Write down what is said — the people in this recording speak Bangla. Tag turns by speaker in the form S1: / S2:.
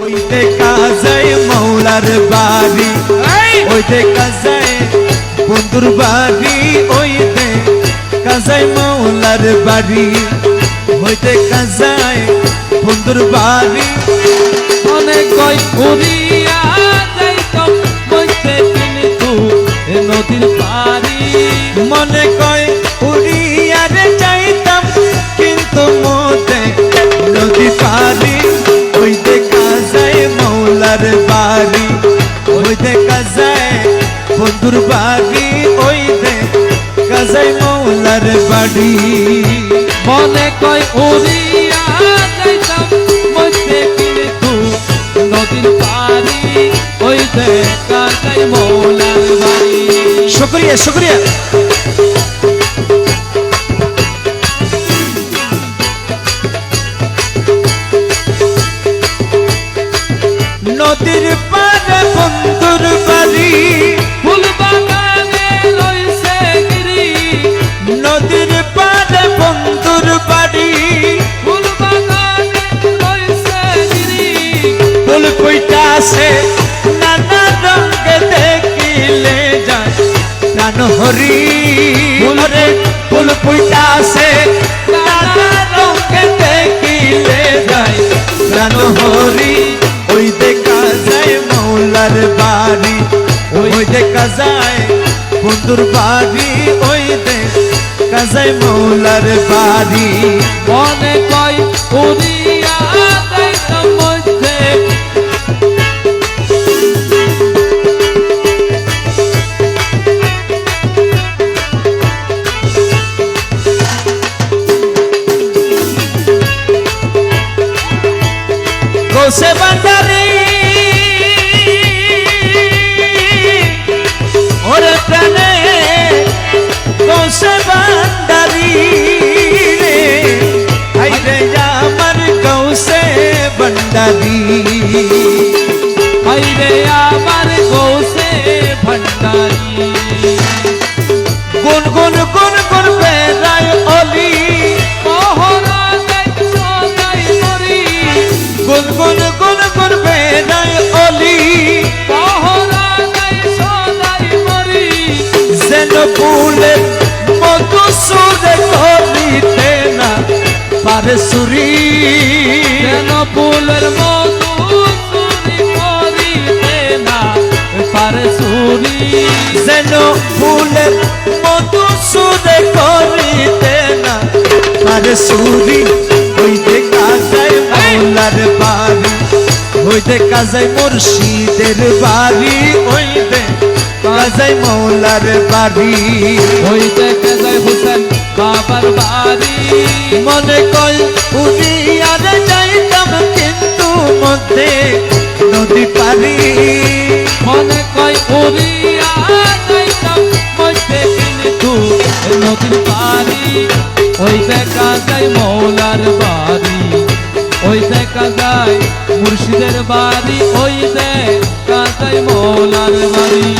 S1: ওই দেখা যায় মৌলার বাড়ি, ওই দেখা যায় বন্ধুর বাড়ি, ওই দেখা যায় মৌলার বাড়ি, ওই দেখা যায় বন্ধুর বাড়ি।
S2: অনেক কয় উড়িয়া যাইতাম বইতে কিন্তু নদীর পারি,
S1: মনে কয় উড়িয়া রে যাইতাম কিন্তু মোতে নদী পারি। ওই দেখা যায় মৌলার বাড়ি, ওই দেখা যায় বন্ধুর বাড়ি, ওই দেখা যায় মৌলার বাড়ি।
S2: মনে কয় উড়িয়া যাইতাম বইতে কিন্তু নদীর পারি, ওই দেখা যায় মৌলার বাড়ি।
S1: শুকরিয়া শুকরিয়া। নদীর পারে বন্ধুর বাড়ি,
S2: ফুল বাগানে রইছে গিরি,
S1: নদীর পারে বন্ধুর বাড়ি,
S2: ফুল বাগানে রইছে গিরি।
S1: ফুল কইতাছে নানা রঙে দেখিলে যায় প্রাণ হরি। রে ফুল কইতাছে নানা রঙে দেখিলে যায় প্রাণ হরি। ওই দেখা যায় মৌলার বাড়ি, ওই দেখা যায় বন্ধুর বাড়ি, ওই দেখা যায় মৌলার বাড়ি।
S2: মনে কয় উড়িয়া যাইতাম মধ্যে
S1: গোসে বান্দারি ওরে প্রাণে গোসে বান্দারি রে, আইরে আমার গৌসে বান্দারি,
S2: হাইরে আমার গৌসে ভান্ডারি।
S1: গুন গুন গুন গুন বেড়ায় অলি,
S2: মহরা দেখছো যাই মরি,
S1: গুন গুন গুন গুন বেড়ায় অলি,
S2: মহরা দেখছো যাই মরি।
S1: যেন ফুলের মতো সুরে করিতে না পারে সুরি,
S2: যেন ফুলের মধু চুরি করিতে না পারে চুরি।
S1: যেন ফুলের মতো সুরে করিতে না পারে সুরি। ওই দেখা যায় মৌলার বাড়ি, ওই দেখা যায় মুর্শিদের বাড়ি, ওই দেখা যায় মৌলার বাড়ি।
S2: ওই দেখে যায় হুসেন বাবার বাড়ি।
S1: মনে কয় উড়িয়া রে যাইতাম কিন্তু মধ্যে নদী পারি,
S2: মনে কয় উড়িয়া যাইতাম মধ্যে কিন্তু নদীর পারি। ওই দেখা যায় মৌলার বাড়ি, ওই দেখা যায় মুর্শিদের বাড়ি, ওই দেখা যায় মৌলার বাড়ি।